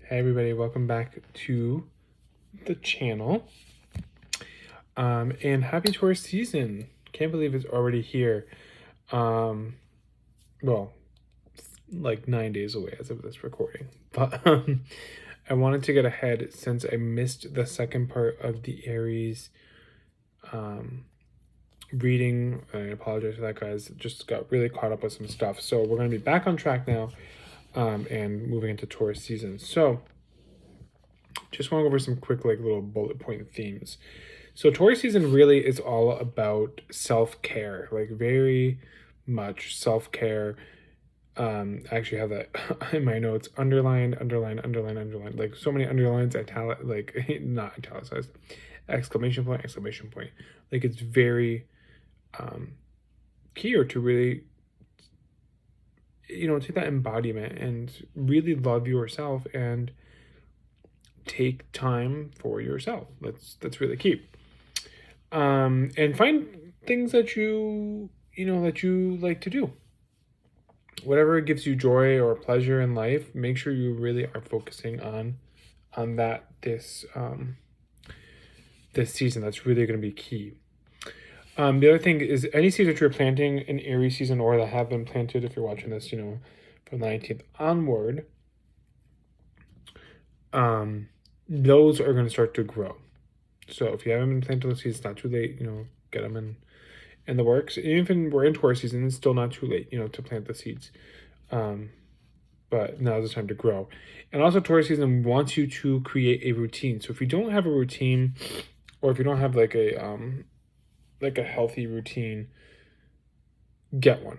Hey everybody, welcome back to the channel. And happy Taurus season. Can't believe it's already here. Um, well, like 9 days away as of this recording. But I wanted to get ahead since I missed the second part of the Aries reading. I apologize for that, guys. Just got really caught up with some stuff. So we're going to be back on track now and moving into Taurus season. So just want to go over some quick little bullet point themes. So Taurus season really is all about self-care, like very much self-care. I actually have that in my notes, underlined, like so many underlines, like not italicized, exclamation point, exclamation point. Like it's very key to really, take that embodiment and really love yourself and take time for yourself. That's really key. And find things that you like to do. Whatever gives you joy or pleasure in life, make sure you really are focusing on that this season. That's really going to be key. The other thing is any seeds that you're planting in Aries season or that have been planted, if you're watching this, from the 19th onward, those are going to start to grow. So if you haven't been planting those seeds, it's not too late. Get them in the works. Even we're in Taurus season, it's still not too late, to plant the seeds. But now is the time to grow. And also Taurus season wants you to create a routine. So if you don't have a routine, or if you don't have like a healthy routine, get one.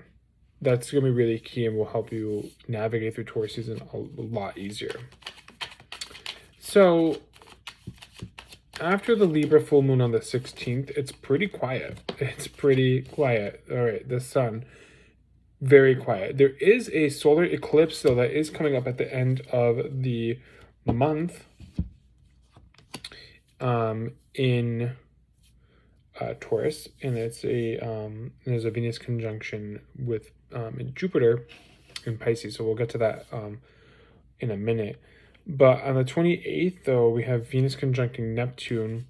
That's gonna be really key and will help you navigate through Taurus season a lot easier. So after the Libra full moon on the 16th, it's pretty quiet. All right, the sun, very quiet. There is a solar eclipse, though, that is coming up at the end of the month in Taurus, and there's a Venus conjunction with Jupiter in Pisces, so we'll get to that in a minute. But on the 28th, though, we have Venus conjuncting Neptune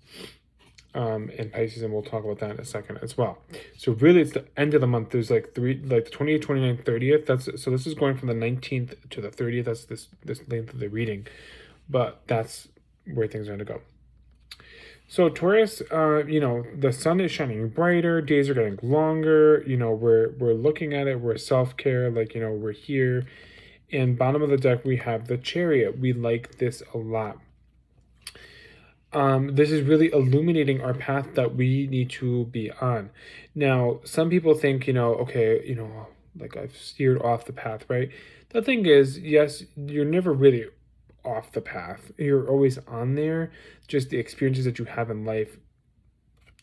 in Pisces, and we'll talk about that in a second as well. So really, it's the end of the month. There's the 28th, 29th, 30th. So this is going from the 19th to the 30th. That's this length of the reading. But that's where things are going to go. So Taurus, the sun is shining brighter. Days are getting longer. We're looking at it. We're self-care. We're here. And bottom of the deck, we have the Chariot. We like this a lot. This is really illuminating our path that we need to be on. Now, some people think, okay, like I've steered off the path, right? The thing is, yes, you're never really off the path. You're always on there. Just the experiences that you have in life,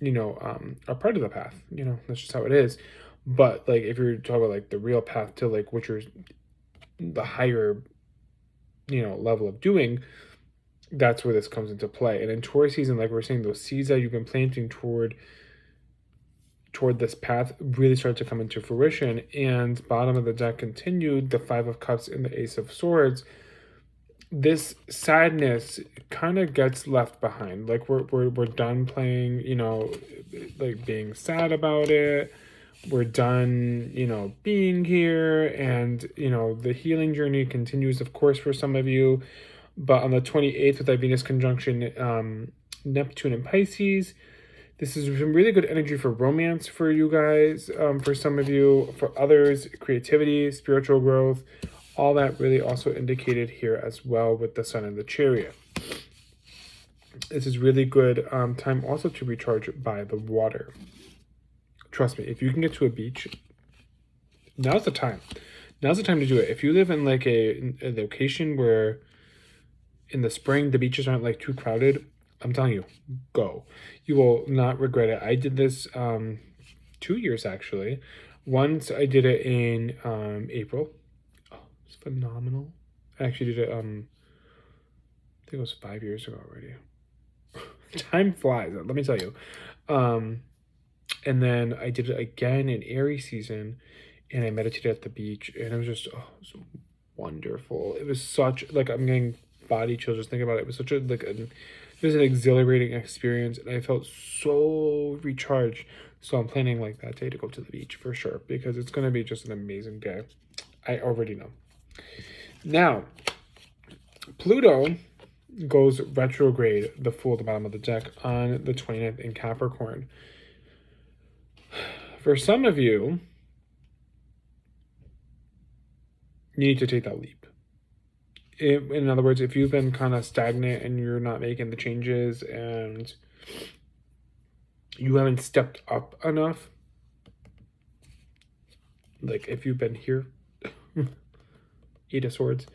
are part of the path. That's just how it is. But if you're talking about the real path to what you're the higher level of doing, that's where this comes into play. And in Taurus season, like we're saying, those seeds that you've been planting toward this path really start to come into fruition. And bottom of the deck continued, the Five of Cups and the Ace of Swords. This sadness kind of gets left behind. We're done playing, being sad about it. We're done, being here, and, the healing journey continues, of course, for some of you. But on the 28th, with that Venus conjunction, Neptune and Pisces, this is some really good energy for romance for you guys, for some of you. For others, creativity, spiritual growth, all that really also indicated here as well with the sun and the Chariot. This is really good time also to recharge by the water. Trust me, if you can get to a beach, now's the time. Now's the time to do it. If you live in a location where in the spring the beaches aren't too crowded, I'm telling you, go. You will not regret it. I did this 2 years actually. Once I did it in April. Oh, it's phenomenal. I actually did it I think it was 5 years ago already. Time flies, let me tell you. And then I did it again in Aries season, and I meditated at the beach, and it was just it was wonderful. It was such I'm getting body chills just thinking about it. It was such it was an exhilarating experience, and I felt so recharged. So I'm planning like that day to go to the beach for sure, because it's going to be just an amazing day. I already know. Now, Pluto goes retrograde, the Fool at the bottom of the deck, on the 29th in Capricorn. For some of you, you need to take that leap. In other words, if you've been kind of stagnant and you're not making the changes and you haven't stepped up enough, like if you've been here, Eight of Swords,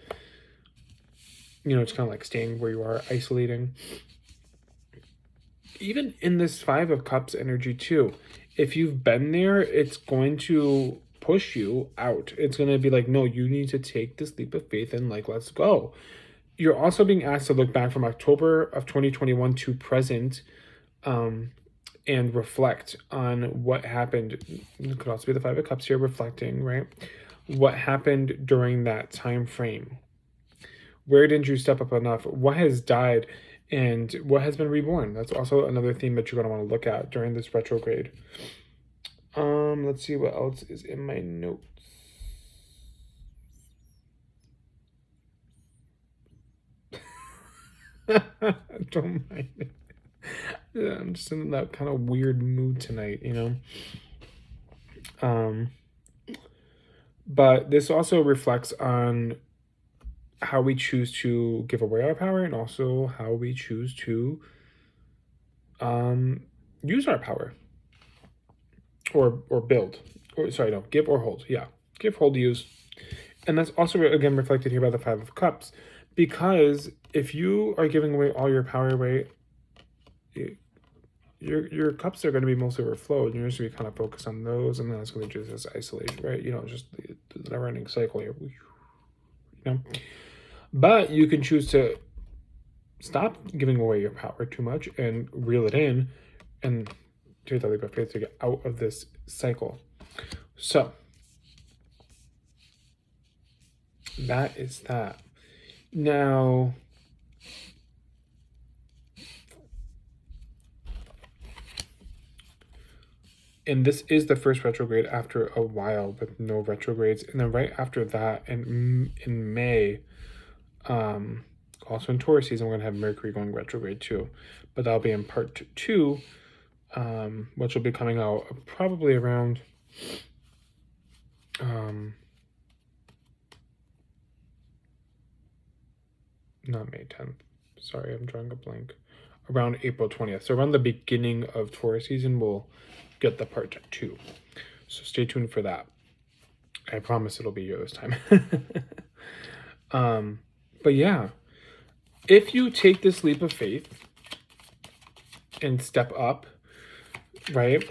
it's kind of like staying where you are, isolating. Even in this Five of Cups energy too, if you've been there, it's going to push you out. It's going to be like, no, you need to take this leap of faith and like, let's go. You're also being asked to look back from October of 2021 to present, and reflect on what happened. It could also be the Five of Cups here, reflecting, right? What happened during that time frame. Where didn't you step up enough? What has died and what has been reborn? That's also another theme that you're going to want to look at during this retrograde. Let's see what else is in my notes. Don't mind it. Yeah, I'm just in that kind of weird mood tonight, But this also reflects on how we choose to give away our power, and also how we choose to use our power. Or build. Give or hold. Yeah. Give, hold, use. And that's also, again, reflected here by the Five of Cups. Because if you are giving away all your power away, your cups are going to be mostly overflowed. And you're just going to be kind of focused on those. And then it's going to be just isolation, right? Just the never-ending cycle here. But you can choose to stop giving away your power too much and reel it in and take that leap of faith to get out of this cycle. So that is that. Now, and this is the first retrograde after a while with no retrogrades. And then right after that, in May, also in Taurus season, we're going to have Mercury going retrograde too. But that'll be in part 2, which will be coming out probably around not May 10th. Sorry, I'm drawing a blank. Around April 20th. So around the beginning of Taurus season, we'll get the part 2. So stay tuned for that. I promise it'll be here this time. But yeah, if you take this leap of faith and step up, right,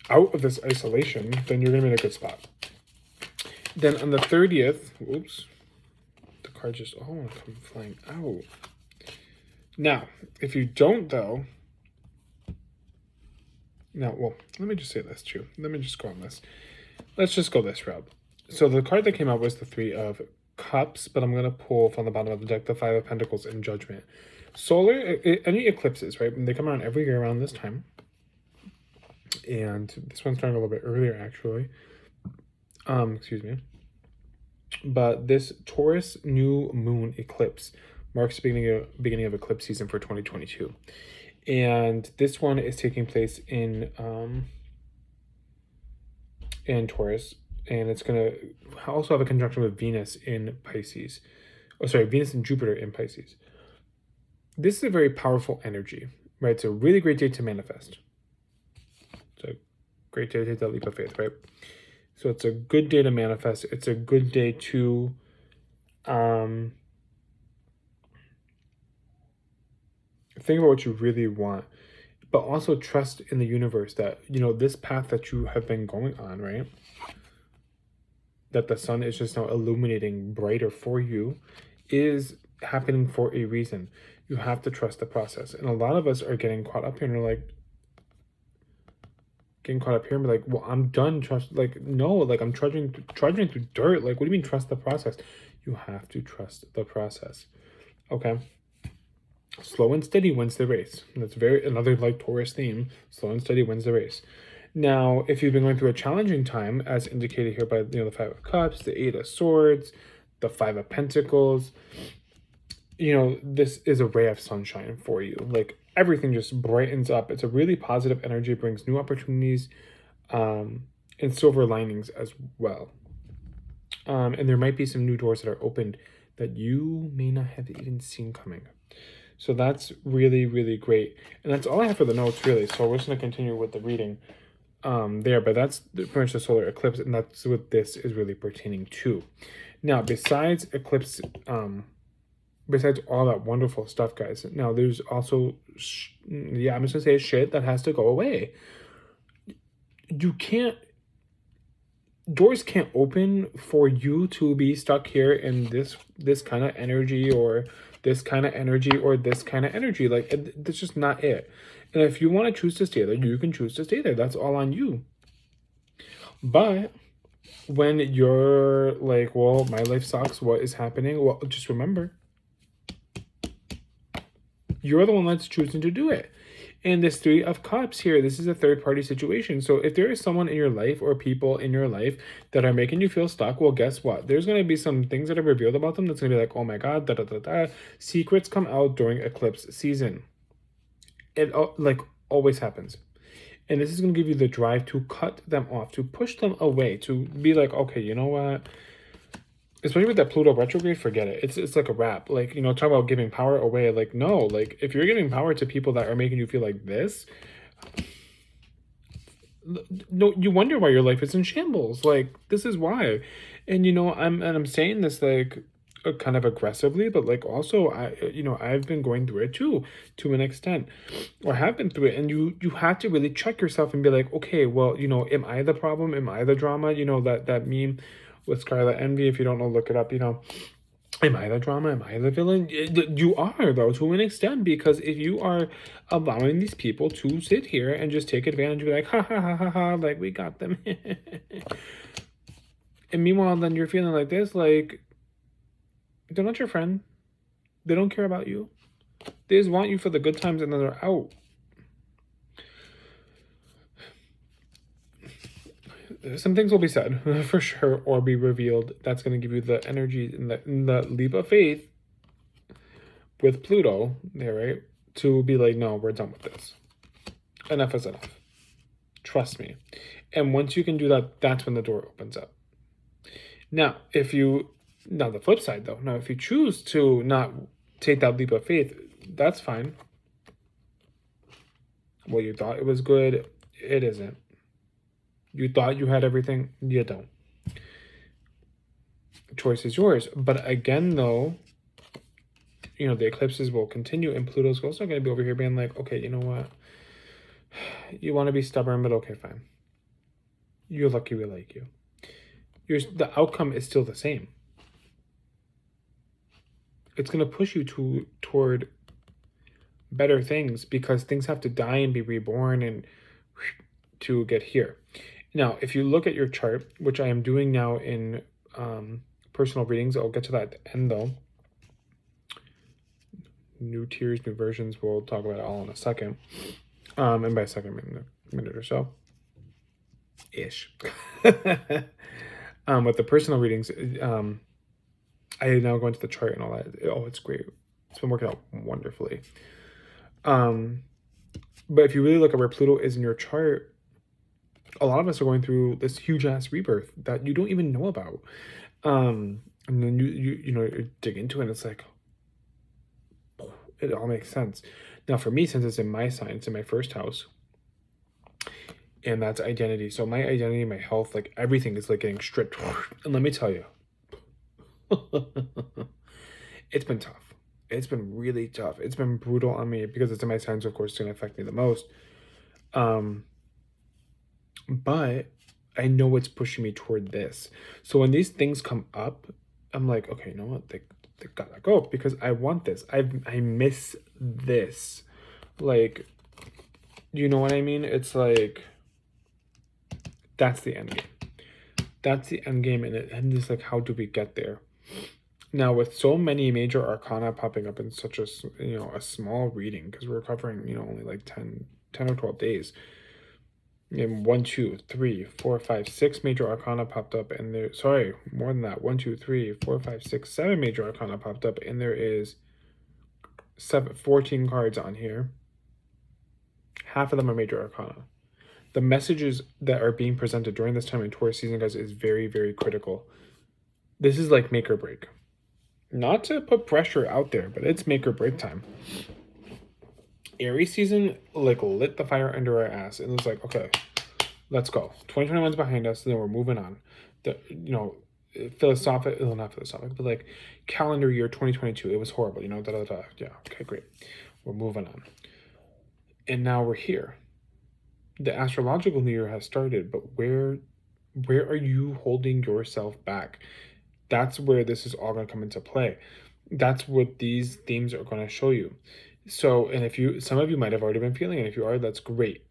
out of this isolation, then you're going to be in a good spot. Then on the 30th, oops, the card just, come flying out. Now, if you don't, though, let me just say this too. Let me just go on this. Let's just go this route. So the card that came out was the Three of Cups, but I'm going to pull from the bottom of the deck the Five of Pentacles and Judgment. Solar, any eclipses, right? They come around every year around this time. And this one's starting a little bit earlier, actually. Excuse me. But this Taurus new moon eclipse marks the beginning of eclipse season for 2022. And this one is taking place in Taurus. And it's going to also have a conjunction with Venus in Pisces. Venus and Jupiter in Pisces. This is a very powerful energy, right? It's a really great day to manifest. It's a great day to take that leap of faith, right? So it's a good day to manifest. It's a good day to think about what you really want, but also trust in the universe that, this path that you have been going on, right? That the sun is just now illuminating brighter for you is happening for a reason. You have to trust the process. And a lot of us are getting caught up here and we're like, well, I'm done. No, I'm trudging through dirt. What do you mean trust the process? You have to trust the process. Okay. Slow and steady wins the race. That's another like Taurus theme. Slow and steady wins the race. Now, if you've been going through a challenging time, as indicated here by the Five of Cups, the Eight of Swords, the Five of Pentacles, this is a ray of sunshine for you. Like everything just brightens up. It's a really positive energy, brings new opportunities, and silver linings as well. And there might be some new doors that are opened that you may not have even seen coming. So that's really, really great. And that's all I have for the notes, really. So we're just going to continue with the reading there. But that's pretty much the solar eclipse, and that's what this is really pertaining to. Now, besides eclipse, besides all that wonderful stuff, guys, now there's also, I'm just going to say shit that has to go away. Doors can't open for you to be stuck here in this kind of energy or this kind of energy or this kind of energy. Like, that's just not it. And if you want to choose to stay there, you can choose to stay there. That's all on you. But when you're like, well, my life sucks, what is happening? Well, just remember, you're the one that's choosing to do it. And this Three of Cups here, this is a third-party situation. So if there is someone in your life or people in your life that are making you feel stuck, well, guess what? There's going to be some things that are revealed about them that's going to be like, oh my God, da-da-da-da. Secrets come out during eclipse season. It like always happens. And this is going to give you the drive to cut them off, to push them away, to be like, okay, you know what? Especially with that Pluto retrograde, forget it. It's like a wrap. Like, talk about giving power away. Like, no, like if you're giving power to people that are making you feel like this, no, you wonder why your life is in shambles. Like, this is why. And I'm saying this like kind of aggressively, but like also I've been going through it too, to an extent, or have been through it. And you have to really check yourself and be like, okay, well, am I the problem? Am I the drama? That meme with Scarlet Envy, if you don't know, look it up. Am I the drama? Am I the villain? You are, though, to an extent, because if you are allowing these people to sit here and just take advantage of, like, ha ha ha ha ha, like, we got them. And meanwhile, then you're feeling like this, like, they're not your friend. They don't care about you. They just want you for the good times, and then they're out. Some things will be said for sure, or be revealed. That's going to give you the energy and the leap of faith with Pluto there, right? To be like, no, we're done with this. Enough is enough. Trust me. And once you can do that, that's when the door opens up. Now, the flip side though, now if you choose to not take that leap of faith, that's fine. Well, you thought it was good, it isn't. You thought you had everything, you don't. Choice is yours. But again, though, the eclipses will continue, and Pluto's also going to be over here being like, okay, you know what? You want to be stubborn, but okay, fine. You're lucky we like you. The outcome is still the same. It's going to push you toward better things, because things have to die and be reborn and to get here. Now, if you look at your chart, which I am doing now in personal readings, I'll get to that at the end, though. New tiers, new versions, we'll talk about it all in a second. And by a second, I mean a minute or so. Ish. With the personal readings, I now go into the chart and all that. Oh, it's great. It's been working out wonderfully. But if you really look at where Pluto is in your chart, a lot of us are going through this huge ass rebirth that you don't even know about. And then you dig into it and it's like, it all makes sense. Now for me, since it's in my sign, it's in my first house, and that's identity. So my identity, my health, like everything is like getting stripped. And let me tell you, it's been tough. It's been really tough. It's been brutal on me because it's in my sign, so of course it's going to affect me the most. But I know it's pushing me toward this. So when these things come up, I'm like, okay, you know what? They gotta go, because I want this. I miss this. Like, you know what I mean? It's like, that's the end game. That's the end game. And just like, how do we get there? Now, with so many major arcana popping up in such a a small reading, because we're covering only like 10 or 12 days, and one, two, three, four, five, six major arcana popped up, and there, sorry, more than that, one, two, three, four, five, six, seven major arcana popped up, and there is 14 cards on here. Half of them are major arcana. The messages that are being presented during this time in Taurus season, guys, is very, very critical. This is like make or break. Not to put pressure out there, but it's make or break time. Aries season like lit the fire under our ass, and it was like, okay, let's go. 2021's behind us, and then we're moving on. The philosophic, well, not philosophic, but like calendar year 2022, it was horrible. Da da da. Yeah, okay, great. We're moving on, and now we're here. The astrological new year has started, but where are you holding yourself back? That's where this is all going to come into play. That's what these themes are going to show you. So, and if you, some of you might have already been feeling it. If you are, that's great.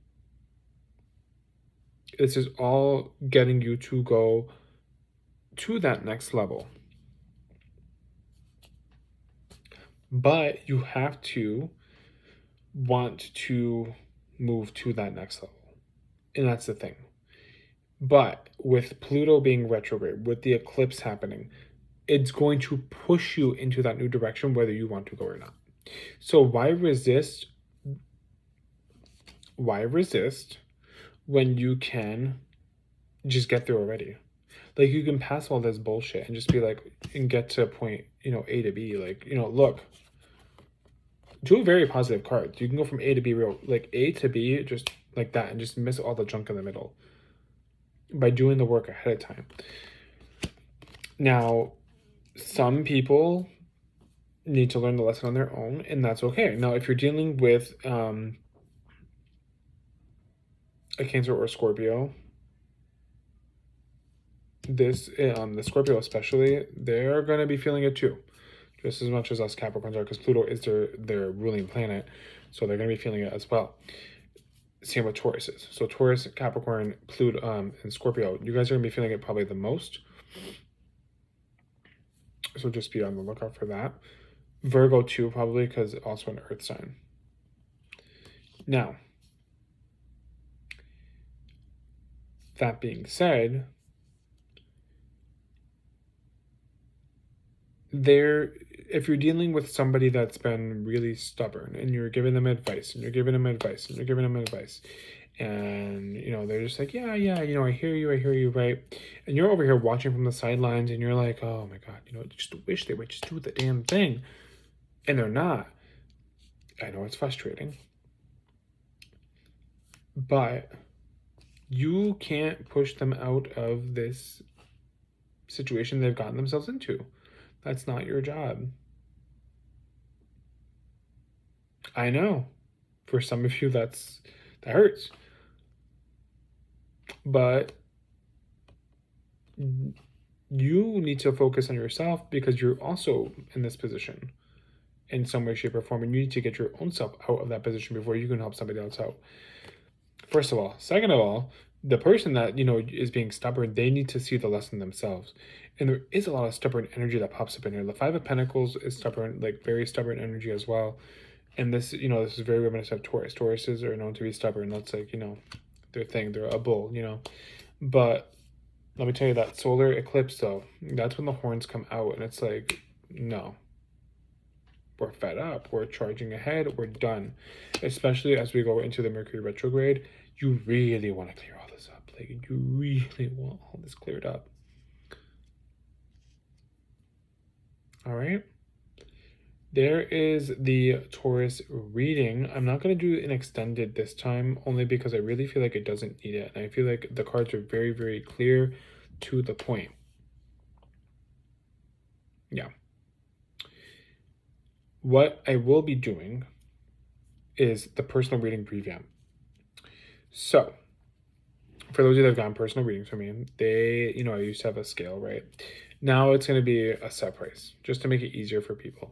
This is all getting you to go to that next level. But you have to want to move to that next level. And that's the thing. But with Pluto being retrograde, with the eclipse happening, it's going to push you into that new direction, whether you want to go or not. So why resist? Why resist when you can just get there already? Like, you can pass all this bullshit and just be like, and get to point, A to B. Like, look, two very positive cards. You can go from A to B like A to B, just like that, and just miss all the junk in the middle by doing the work ahead of time. Now, some people need to learn the lesson on their own, and that's okay. Now, if you're dealing with a Cancer or Scorpio, the Scorpio especially, they're going to be feeling it too, just as much as us Capricorns are, because Pluto is their ruling planet, so they're going to be feeling it as well. Same with Taurus is. So Taurus, Capricorn, Pluto, and Scorpio, you guys are going to be feeling it probably the most. So just be on the lookout for that. Virgo too, probably, because also an earth sign. Now, that being said, if you're dealing with somebody that's been really stubborn and you're giving them advice and you're giving them advice and you're giving them advice, and they're just like, yeah, I hear you, right? And you're over here watching from the sidelines and you're like, oh my god, just wish they would just do the damn thing, and they're not. I know it's frustrating, but you can't push them out of this situation they've gotten themselves into. That's not your job. I know. For some of you, that hurts. But you need to focus on yourself, because you're also in this position in some way, shape, or form, and you need to get your own self out of that position before you can help somebody else out. First of all. Second of all, the person that is being stubborn, they need to see the lesson themselves. And there is a lot of stubborn energy that pops up in here. The Five of Pentacles is stubborn, like very stubborn energy as well. And this, this is very reminiscent of Taurus. Tauruses are known to be stubborn. That's like, their thing. They're a bull, But let me tell you, that solar eclipse, though, that's when the horns come out. And it's like, no. We're fed up. We're charging ahead. We're done. Especially as we go into the Mercury retrograde, you really want to clear all this up. Like, you really want all this cleared up. All right. There is the Taurus reading. I'm not going to do an extended this time, only because I really feel like it doesn't need it. And I feel like the cards are very, very clear, to the point. Yeah. What I will be doing is the personal reading revamp. So, for those of you that have gotten personal readings from me, I used to have a scale, right? Now it's going to be a set price, just to make it easier for people.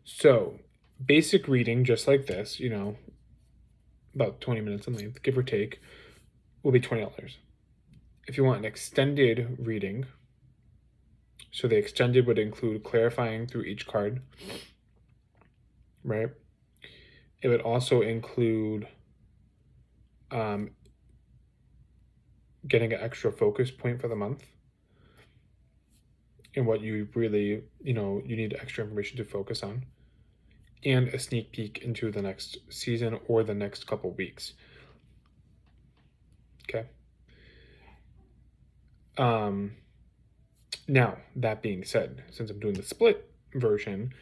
So, basic reading, just like this, about 20 minutes in length, give or take, will be $20. If you want an extended reading, So the extended would include clarifying through each card, right? It would also include um, getting an extra focus point for the month and what you really, you need extra information to focus on, and a sneak peek into the next season or the next couple weeks. Okay. Now, that being said, since I'm doing the split version,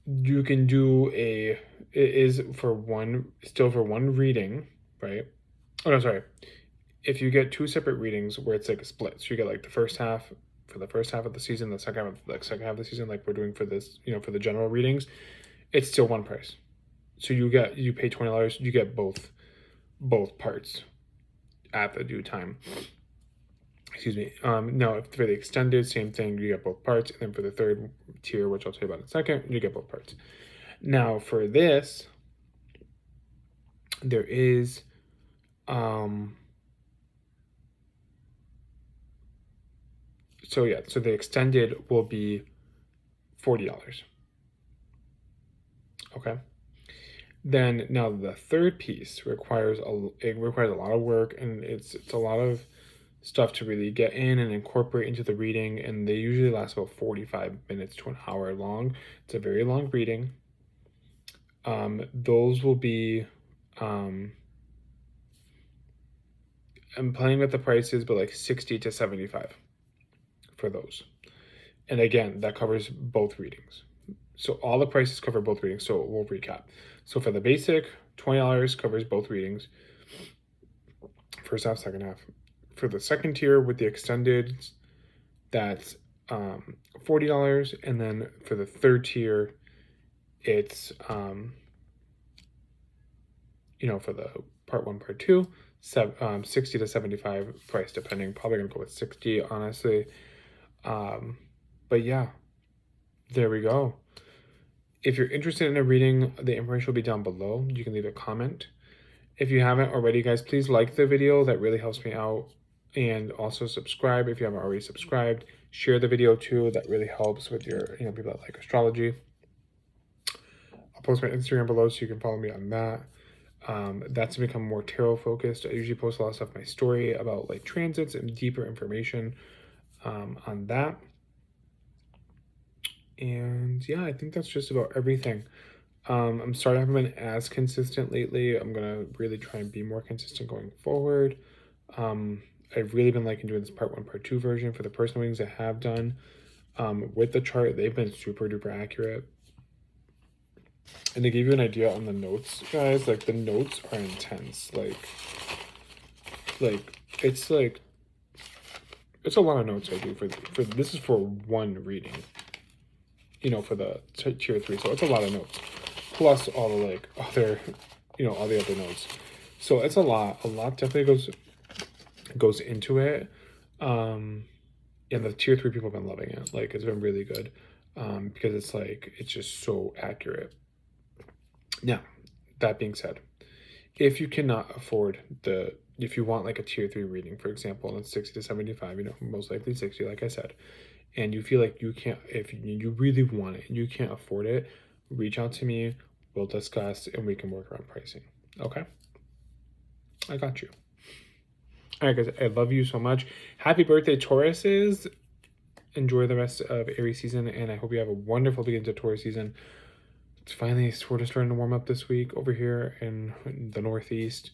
you can do it is for one reading, right? Oh no, sorry. If you get two separate readings where it's like a split, so you get like the first half for the first half of the season, the second half of the season, like we're doing for this, for the general readings, it's still one price. So you pay $20, you get both parts at the due time. Excuse me. No, for the extended, same thing, you get both parts, and then for the third tier, which I'll tell you about in a second, you get both parts. Now for this, there is so the extended will be $40. Okay. Then now the third piece requires a lot of work, and it's a lot of stuff to really get in and incorporate into the reading, and they usually last about 45 minutes to an hour long. It's a very long reading. Those will be I'm playing with the prices, but like 60 to 75 for those. And again, that covers both readings. So all the prices cover both readings. So we'll recap. So for the basic, $20 covers both readings. First half, second half. For the second tier with the extended, that's $40. And then for the third tier, it's for the part 1, part 2, 60 to 75 price depending. Probably gonna go with 60, honestly. But yeah, there we go. If you're interested in a reading, the information will be down below. You can leave a comment. If you haven't already, guys, please like the video. That really helps me out. And also subscribe if you haven't already subscribed. Share the video too. That really helps with your, people that like astrology. I'll post my Instagram below so you can follow me on that. That's become more tarot focused. I usually post a lot of stuff in my story about like transits and deeper information on that. And yeah, I think that's just about everything. I'm sorry I haven't been as consistent lately. I'm gonna really try and be more consistent going forward. I've really been liking doing this part 1, part 2 version for the personal readings I have done. With the chart, they've been super duper accurate. And to give you an idea on the notes, guys, like the notes are intense. Like it's a lot of notes I do for this is for one reading. For the tier 3, so it's a lot of notes, plus all the like other, all the other notes. So it's a lot. A lot definitely goes into it. And the tier 3 people have been loving it. Like it's been really good, because it's just so accurate. Now, that being said, if you cannot afford if you want like a tier 3 reading, for example, and it's 60 to 75, most likely 60, like I said, and you feel like you can't, if you really want it and you can't afford it, reach out to me. We'll discuss and we can work around pricing. Okay? I got you. All right, guys, I love you so much. Happy birthday, Tauruses. Enjoy the rest of Aries season, and I hope you have a wonderful beginning to Taurus season. It's finally sort of starting to warm up this week over here in the Northeast.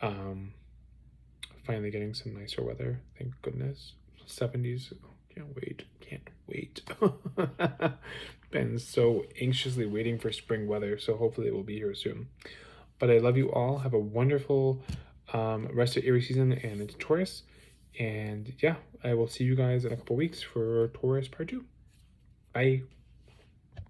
Finally getting some nicer weather, thank goodness. 70s. Can't wait. Been so anxiously waiting for spring weather, so hopefully it will be here soon. But I love you all. Have a wonderful rest of Aries season and into Taurus. And yeah, I will see you guys in a couple weeks for Taurus part 2. Bye.